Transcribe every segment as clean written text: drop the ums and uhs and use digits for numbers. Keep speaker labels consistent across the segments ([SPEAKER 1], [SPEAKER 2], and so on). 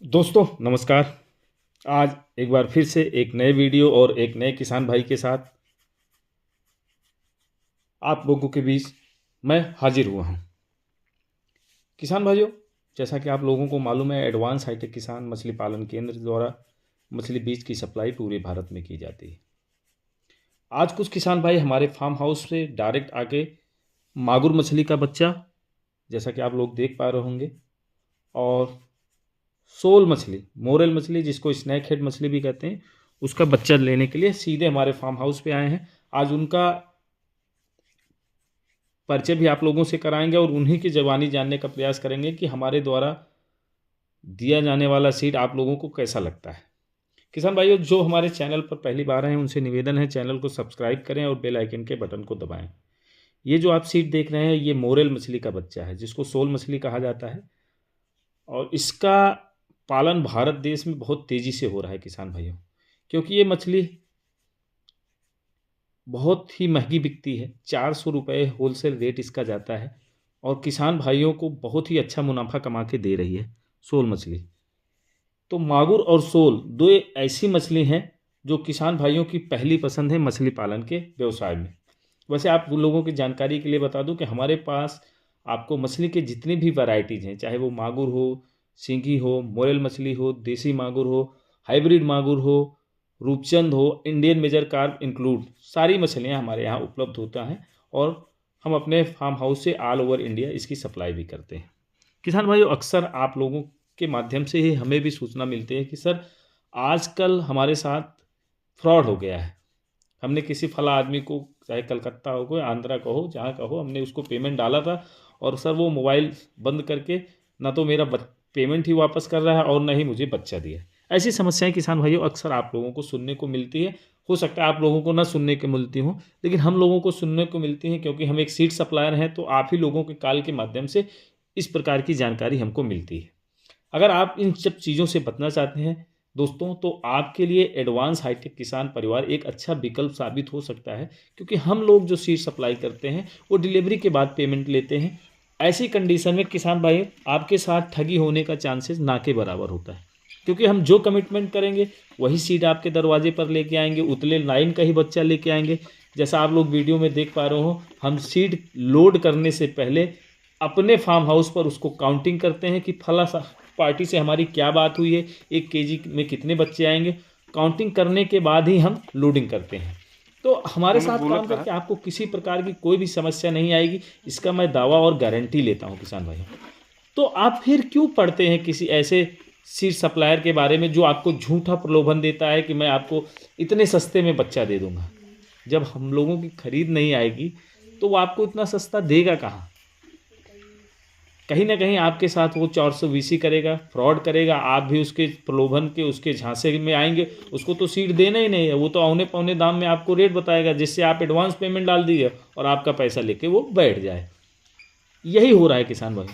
[SPEAKER 1] दोस्तों नमस्कार। आज एक बार फिर से एक नए वीडियो और एक नए किसान भाई के साथ आप लोगों के बीच मैं हाजिर हुआ हूं। किसान भाइयों, जैसा कि आप लोगों को मालूम है, एडवांस हाईटेक किसान मछली पालन केंद्र द्वारा मछली बीज की सप्लाई पूरे भारत में की जाती है। आज कुछ किसान भाई हमारे फार्म हाउस से डायरेक्ट आके मागुर मछली का बच्चा, जैसा कि आप लोग देख पा रहे होंगे, और सोल मछली, मोरेल मछली जिसको स्नैक हेड मछली भी कहते हैं, उसका बच्चा लेने के लिए सीधे हमारे फार्म हाउस पे आए हैं। आज उनका परिचय भी आप लोगों से कराएंगे और उन्हीं की ज़बानी जानने का प्रयास करेंगे कि हमारे द्वारा दिया जाने वाला सीड आप लोगों को कैसा लगता है। किसान भाइयों, जो हमारे चैनल पर पहली बार हैं उनसे निवेदन है, चैनल को सब्सक्राइब करें और बेल आइकन के बटन को दबाएं। ये जो आप सीड देख रहे हैं, ये मोरेल मछली का बच्चा है जिसको सोल मछली कहा जाता है, और इसका पालन भारत देश में बहुत तेज़ी से हो रहा है किसान भाइयों, क्योंकि ये मछली बहुत ही महंगी बिकती है। 400 रुपये होलसेल रेट इसका जाता है और किसान भाइयों को बहुत ही अच्छा मुनाफा कमा के दे रही है सोल मछली। तो मागुर और सोल दो ऐसी मछली हैं जो किसान भाइयों की पहली पसंद है मछली पालन के व्यवसाय में। वैसे आप उन लोगों की जानकारी के लिए बता दूं कि हमारे पास आपको मछली के जितनी भी वैरायटीज़ हैं, चाहे वो मागुर हो, सिंगी हो, मोरेल मछली हो, देसी मागुर हो, हाइब्रिड मागुर हो, रूपचंद हो, इंडियन मेजर कार्प इंक्लूड, सारी मछलियां हमारे यहाँ उपलब्ध होता हैं और हम अपने फार्म हाउस से ऑल ओवर इंडिया इसकी सप्लाई भी करते हैं। किसान भाइयों, अक्सर आप लोगों के माध्यम से ही हमें भी सूचना मिलती है कि सर आजकल हमारे साथ फ्रॉड हो गया है। हमने किसी फला आदमी को, चाहे कलकत्ता हो, कोई आंध्रा का हो, जहाँ का हो, हमने उसको पेमेंट डाला था और सर वो मोबाइल बंद करके ना तो मेरा पेमेंट ही वापस कर रहा है और ना ही मुझे बच्चा दिया। ऐसी समस्याएं किसान भाइयों अक्सर आप लोगों को सुनने को मिलती है। हो सकता है आप लोगों को ना सुनने को मिलती हो, लेकिन हम लोगों को सुनने को मिलती है, क्योंकि हम एक सीड सप्लायर हैं। तो आप ही लोगों के कॉल के माध्यम से इस प्रकार की जानकारी हमको मिलती है। अगर आप इन सब चीज़ों से बचना चाहते हैं दोस्तों, तो आपके लिए एडवांस हाईटेक किसान परिवार एक अच्छा विकल्प साबित हो सकता है, क्योंकि हम लोग जो सीड सप्लाई करते हैं वो डिलीवरी के बाद पेमेंट लेते हैं। ऐसी कंडीशन में किसान भाई आपके साथ ठगी होने का चांसेस ना के बराबर होता है, क्योंकि हम जो कमिटमेंट करेंगे वही सीड आपके दरवाजे पर लेके आएंगे, उतले लाइन का ही बच्चा लेके आएंगे। जैसा आप लोग वीडियो में देख पा रहे हो, हम सीड लोड करने से पहले अपने फार्म हाउस पर उसको काउंटिंग करते हैं कि फला पार्टी से हमारी क्या बात हुई है, 1 केजी में कितने बच्चे आएंगे। काउंटिंग करने के बाद ही हम लोडिंग करते हैं। तो हमारे साथ काम करके आपको किसी प्रकार की कोई भी समस्या नहीं आएगी, इसका मैं दावा और गारंटी लेता हूं किसान भाई। तो आप फिर क्यों पढ़ते हैं किसी ऐसे सीड सप्लायर के बारे में जो आपको झूठा प्रलोभन देता है कि मैं आपको इतने सस्ते में बच्चा दे दूंगा। जब हम लोगों की खरीद नहीं आएगी तो वो आपको इतना सस्ता देगा कहाँ। कहीं ना कहीं आपके साथ वो 420 करेगा, फ्रॉड करेगा, आप भी उसके प्रलोभन के, उसके झांसे में आएंगे। उसको तो सीट देना ही नहीं है, वो तो औने पौने दाम में आपको रेट बताएगा, जिससे आप एडवांस पेमेंट डाल दीजिए और आपका पैसा लेके वो बैठ जाए। यही हो रहा है किसान भाई।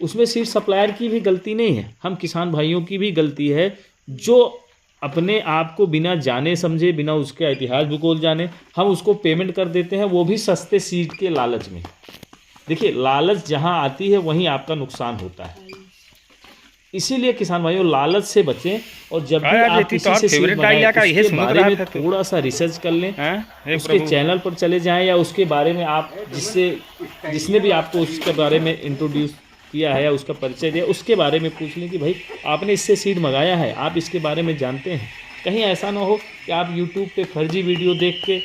[SPEAKER 1] उसमें सीट सप्लायर की भी गलती नहीं है, हम किसान भाइयों की भी गलती है, जो अपने आप को बिना जाने समझे, बिना उसके इतिहास भूगोल जाने हम उसको पेमेंट कर देते हैं, वो भी सस्ते सीट के लालच में। देखिए, लालच जहां आती है वहीं आपका नुकसान होता है। इसीलिए किसान भाइयों लालच से बचें, और जब भी आप किसी से सीड मंगाएं उसके बारे में थोड़ा सा रिसर्च कर लें, उसके चैनल पर चले जाएं या उसके बारे में आप जिसने भी आपको उसके बारे में इंट्रोड्यूस किया है या उसका परिचय दिया, उसके बारे में पूछ लें कि भाई आपने इससे सीड मंगाया है, आप इसके बारे में जानते हैं। कहीं ऐसा ना हो कि आप यूट्यूब पे फर्जी वीडियो देख के,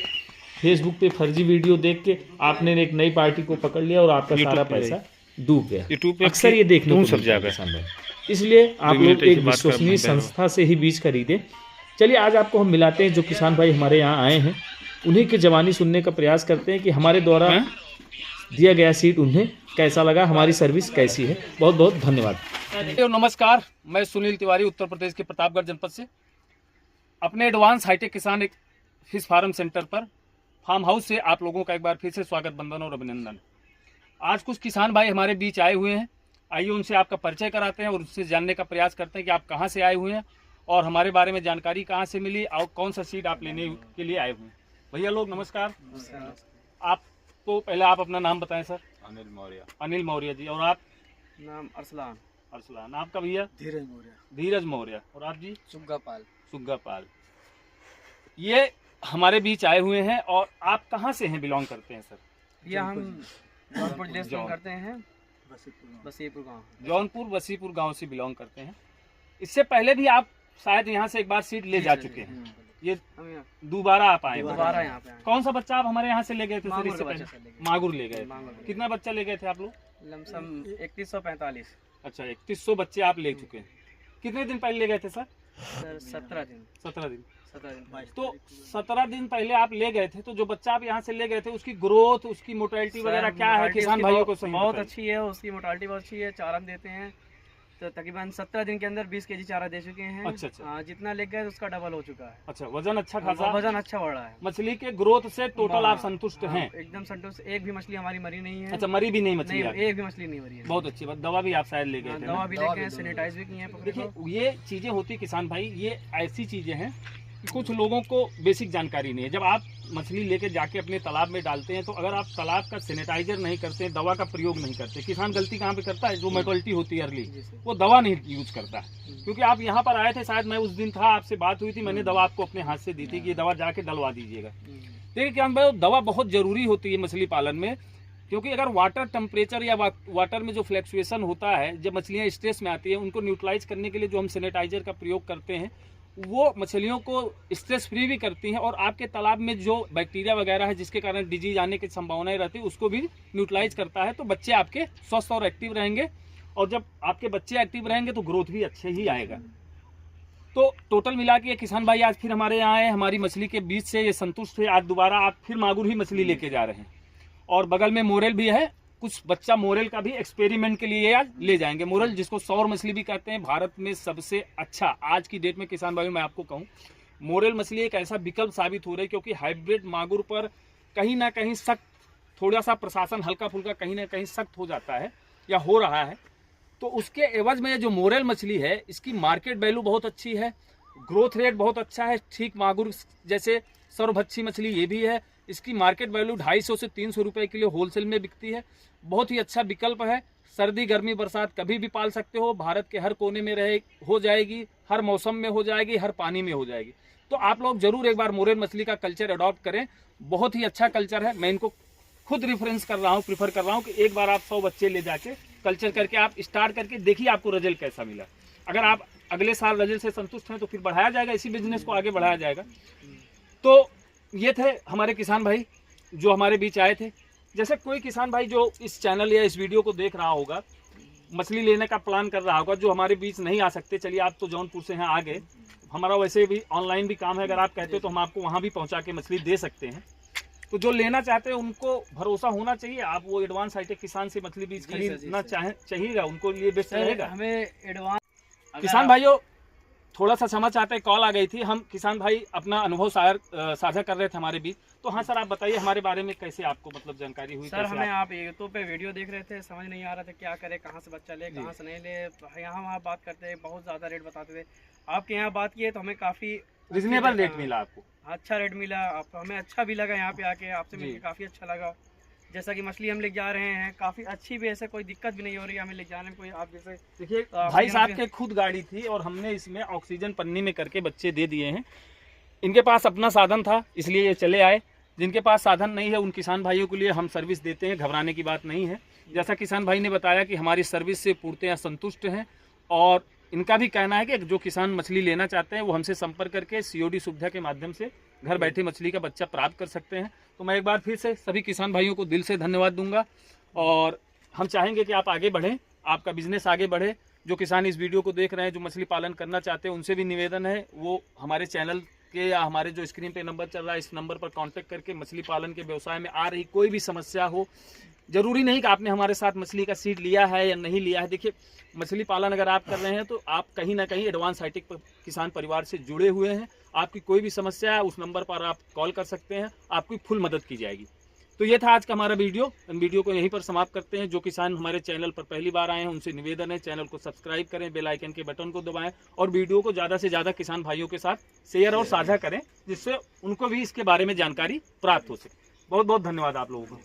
[SPEAKER 1] फेसबुक पे फर्जी वीडियो देख के आपने एक नई पार्टी को पकड़ लिया और आपका सारा पैसा डूब गया। अक्सर ये देखने को मिलता है किसान भाई। इसलिए आप लोग एक विश्वसनीय संस्था से ही बीज खरीदें। चलिए आज आपको हम मिलाते हैं जो किसान भाई हमारे यहाँ आए हैं, उन्हीं की जवानी सुनने का प्रयास करते हैं कि हमारे द्वारा दिया गया सीट उन्हें कैसा लगा, हमारी सर्विस कैसी है। बहुत बहुत धन्यवाद।
[SPEAKER 2] नमस्कार, मैं सुनील तिवारी उत्तर प्रदेश के प्रतापगढ़ जनपद से अपने एडवांस हाईटेक किसान एक फिश फार्म सेंटर पर फार्म हाउस से आप लोगों का एक बार फिर से स्वागत, बंदन और अभिनंदन। आज कुछ किसान भाई हमारे बीच आए हुए हैं, आइए उनसे आपका परिचय कराते हैं और उससे जानने का प्रयास करते हैं कि आप कहां से आए हुए हैं और हमारे बारे में जानकारी कहां से मिली और कौन सा सीड आप लेने के लिए आए हुए हैं। भैया लोग नमस्कार। आपको पहले आप अपना नाम बताएं सर।
[SPEAKER 3] अनिल मौर्य।
[SPEAKER 2] अनिल मौर्य जी। और आप?
[SPEAKER 4] नाम अरसलान।
[SPEAKER 2] अरसलान। आपका भैया?
[SPEAKER 3] धीरज मौर्य।
[SPEAKER 2] धीरज मौर्य। और आप जी?
[SPEAKER 3] सुग्गा पाल।
[SPEAKER 2] सुग्गा पाल। ये हमारे बीच आए हुए हैं। और आप कहाँ से हैं, बिलोंग करते हैं सर?
[SPEAKER 3] ये हम जौनपुर जिले से
[SPEAKER 2] जौन-
[SPEAKER 3] करते हैं, बसीपुर गाँव।
[SPEAKER 2] जौनपुर वसीपुर गांव से बिलोंग करते हैं। इससे पहले भी आप शायद यहाँ से एक बार सीट ले जा चुके हैं। ये
[SPEAKER 3] हम यहाँ
[SPEAKER 2] दोबारा आप आए हैं।
[SPEAKER 3] दोबारा यहाँ पे आए।
[SPEAKER 2] कौन सा बच्चा आप हमारे यहाँ से ले गए थे सर?
[SPEAKER 3] मांगुर
[SPEAKER 2] इससे
[SPEAKER 3] का
[SPEAKER 2] पहले
[SPEAKER 3] बच्चा ले गए।
[SPEAKER 2] मांगुर ले गए
[SPEAKER 3] मांगुर ले
[SPEAKER 2] थे।
[SPEAKER 3] गए।
[SPEAKER 2] कितना बच्चा ले गए थे आप लोग?
[SPEAKER 3] लमसम 3145
[SPEAKER 2] अच्छा, 3100 बच्चे आप ले चुके हैं। कितने दिन पहले ले गए थे सर?
[SPEAKER 3] सर। 17 दिन।
[SPEAKER 2] 17 दिन।
[SPEAKER 3] 17 दिन।
[SPEAKER 2] तो 17 दिन पहले आप ले गए थे, तो जो बच्चा आप यहाँ से ले गए थे उसकी ग्रोथ, उसकी मोटेलिटी वगैरह क्या है?
[SPEAKER 3] मोटालिटी
[SPEAKER 2] किसान
[SPEAKER 3] उसकी
[SPEAKER 2] भाइयों को सही
[SPEAKER 3] बहुत
[SPEAKER 2] बताइए।
[SPEAKER 3] अच्छी है, उसकी मोटालिटी बहुत अच्छी है। चारा हम देते हैं तो तकरीबन 17 दिन के अंदर 20 केजी चारा दे चुके हैं।
[SPEAKER 2] अच्छा, अच्छा।
[SPEAKER 3] हाँ, जितना ले गए उसका डबल हो चुका है।
[SPEAKER 2] अच्छा, वजन अच्छा खासा,
[SPEAKER 3] वजन अच्छा बढ़ रहा है।
[SPEAKER 2] मछली के ग्रोथ से टोटल आप
[SPEAKER 3] हाँ,
[SPEAKER 2] संतुष्ट
[SPEAKER 3] हाँ,
[SPEAKER 2] हैं?
[SPEAKER 3] एकदम संतुष्ट। एक भी मछली हमारी मरी नहीं है।
[SPEAKER 2] अच्छा, मरी भी नहीं मछली
[SPEAKER 3] नहीं,
[SPEAKER 2] आपकी?
[SPEAKER 3] एक भी मछली नहीं मरी है।
[SPEAKER 2] बहुत अच्छी बात। दवा भी आप शायद ले गए
[SPEAKER 3] हाँ,
[SPEAKER 2] थे
[SPEAKER 3] दवा
[SPEAKER 2] ना?
[SPEAKER 3] भी लेके सैनिटाइज भी किए हैं पकड़े को।
[SPEAKER 2] देखिए, ये चीजें होती किसान भाई, ये ऐसी चीजें हैं कि कुछ लोगों को बेसिक जानकारी नहीं है। जब आप मछली लेके जाके अपने तालाब में डालते हैं, तो अगर आप तालाब का सैनिटाइजर नहीं करते, दवा का प्रयोग नहीं करते, किसान गलती कहाँ पे करता है? जो मोर्टेलिटी होती है अर्ली,
[SPEAKER 3] जी सर।
[SPEAKER 2] वो दवा नहीं यूज करता है। क्योंकि आप यहाँ पर आए थे, शायद मैं उस दिन था, आपसे बात हुई थी, मैंने दवा आपको अपने हाथ से दी थी कि ये दवा जाके डलवा दीजिएगा। देखिए किसान भाई, दवा बहुत जरूरी होती है मछली पालन में। क्योंकि अगर वाटर टेम्परेचर या वाटर में जो फ्लैक्चुएशन होता है, जब मछलियाँ स्ट्रेस में आती है, उनको न्यूट्रलाइज करने के लिए जो हम सैनिटाइजर का प्रयोग करते हैं, वो मछलियों को स्ट्रेस फ्री भी करती हैं। और आपके तालाब में जो बैक्टीरिया वगैरह है, जिसके कारण डिजीज आने की संभावनाएं रहती है, उसको भी न्यूट्रलाइज करता है। तो बच्चे आपके स्वस्थ और एक्टिव रहेंगे। और जब आपके बच्चे एक्टिव रहेंगे तो ग्रोथ भी अच्छे ही आएगा। तो टोटल मिला के ये किसान भाई आज फिर हमारे यहाँ आए, हमारी मछली के बीच से ये संतुष्ट है। आज दोबारा आप फिर मांगुर ही मछली लेके जा रहे हैं। और बगल में मोरेल भी है, कुछ बच्चा मोरेल का भी एक्सपेरिमेंट के लिए आज ले जाएंगे। मोरेल जिसको सौर मछली भी कहते हैं, भारत में सबसे अच्छा आज की डेट में किसान भाई मैं आपको कहूँ, मोरेल मछली एक ऐसा विकल्प साबित हो रहा है। क्योंकि हाइब्रिड मांगुर पर कहीं ना कहीं सख्त, थोड़ा सा प्रशासन हल्का फुल्का कहीं ना कहीं सख्त हो जाता है या हो रहा है। तो उसके एवज में जो मोरेल मछली है, इसकी मार्केट वैल्यू बहुत अच्छी है, ग्रोथ रेट बहुत अच्छा है। ठीक मांगुर जैसे सर्वभक्षी मछली ये भी है। इसकी मार्केट वैल्यू 250 से 300 रुपए किलो होलसेल में बिकती है। बहुत ही अच्छा विकल्प है। सर्दी गर्मी बरसात कभी भी पाल सकते हो। भारत के हर कोने में रहे हो जाएगी, हर मौसम में हो जाएगी, हर पानी में हो जाएगी। तो आप लोग जरूर एक बार मोरेल मछली का कल्चर अडॉप्ट करें। बहुत ही अच्छा कल्चर है। मैं इनको खुद रेफरेंस कर रहा हूँ, प्रीफर कर रहा हूँ कि एक बार आप 100 बच्चे ले जाके कल्चर करके आप स्टार्ट करके देखिए आपको रिजल्ट कैसा मिला। अगर आप अगले साल रिजल्ट से संतुष्ट हैं तो फिर बढ़ाया जाएगा, इसी बिजनेस को आगे बढ़ाया जाएगा। तो ये थे हमारे किसान भाई जो हमारे बीच आए थे। जैसे कोई किसान भाई जो इस चैनल या इस वीडियो को देख रहा होगा, मछली लेने का प्लान कर रहा होगा, जो हमारे बीच नहीं आ सकते, चलिए आप तो जौनपुर से हैं, आ गए, हमारा वैसे भी ऑनलाइन भी काम है, अगर आप कहते हो तो हम आपको वहाँ भी पहुँचा के मछली दे सकते हैं। तो जो लेना चाहते हैं उनको भरोसा होना चाहिए। आप वो एडवांस हाईटेक किसान से मछली बीज खरीदना चाहिएगा, उनको लिए बेस्ट रहेगा।
[SPEAKER 3] हमें एडवांस
[SPEAKER 2] किसान भाइयों थोड़ा सा क्षमा चाहते हैं, कॉल आ गई थी। हम किसान भाई अपना अनुभव साझा कर रहे थे हमारे बीच। तो हाँ सर, आप बताइए हमारे बारे में कैसे आपको मतलब जानकारी हुई?
[SPEAKER 3] सर, हमें आप यूट्यूब पे वीडियो देख रहे थे, समझ नहीं आ रहा था क्या करे, कहाँ से बच्चा ले, कहाँ से नहीं ले। यहाँ वहाँ बात करते हैं, बहुत ज़्यादा रेट बताते थे। आपके यहाँ बात किए तो हमें काफ़ी
[SPEAKER 2] रीजनेबल रेट मिला आपको?
[SPEAKER 3] अच्छा रेट मिला। आप हमें अच्छा भी लगा यहाँ पे आके, आपसे मिलकर काफ़ी अच्छा लगा। जैसा कि मछली हम ले जा रहे हैं काफ़ी अच्छी भी, ऐसे कोई दिक्कत भी नहीं हो रही हमें ले जाने में। कोई आप जैसे
[SPEAKER 2] देखिए भाई साहब के खुद गाड़ी थी और हमने इसमें ऑक्सीजन पन्नी में करके बच्चे दे दिए हैं। इनके पास अपना साधन था इसलिए ये चले आए। जिनके पास साधन नहीं है उन किसान भाइयों के लिए हम सर्विस देते हैं, घबराने की बात नहीं है। जैसा किसान भाई ने बताया कि हमारी सर्विस से पूर्णतः संतुष्ट हैं। और इनका भी कहना है कि जो किसान मछली लेना चाहते हैं वो हमसे संपर्क करके COD सुविधा के माध्यम से घर बैठे मछली का बच्चा प्राप्त कर सकते हैं। तो मैं एक बार फिर से सभी किसान भाइयों को दिल से धन्यवाद दूंगा। और हम चाहेंगे कि आप आगे बढ़ें, आपका बिजनेस आगे बढ़े। जो किसान इस वीडियो को देख रहे हैं, जो मछली पालन करना चाहते हैं, उनसे भी निवेदन है वो हमारे चैनल के या हमारे जो स्क्रीन पे नंबर चल रहा है, इस नंबर पर कांटेक्ट करके मछली पालन के व्यवसाय में आ रही कोई भी समस्या हो, जरूरी नहीं कि आपने हमारे साथ मछली का सीड लिया है या नहीं लिया है। देखिए मछली पालन अगर आप कर रहे हैं तो आप कहीं ना कहीं एडवांस हाईटेक किसान परिवार से जुड़े हुए हैं। आपकी कोई भी समस्या है उस नंबर पर आप कॉल कर सकते हैं, आपकी फुल मदद की जाएगी। तो ये था आज का हमारा वीडियो। वीडियो को यहीं पर समाप्त करते हैं। जो किसान हमारे चैनल पर पहली बार आए हैं उनसे निवेदन है चैनल को सब्सक्राइब करें, बेल आइकन के बटन को दबाएं और वीडियो को ज़्यादा से ज़्यादा किसान भाइयों के साथ शेयर और साझा करें, जिससे उनको भी इसके बारे में जानकारी प्राप्त हो सके। बहुत बहुत धन्यवाद आप लोगों को।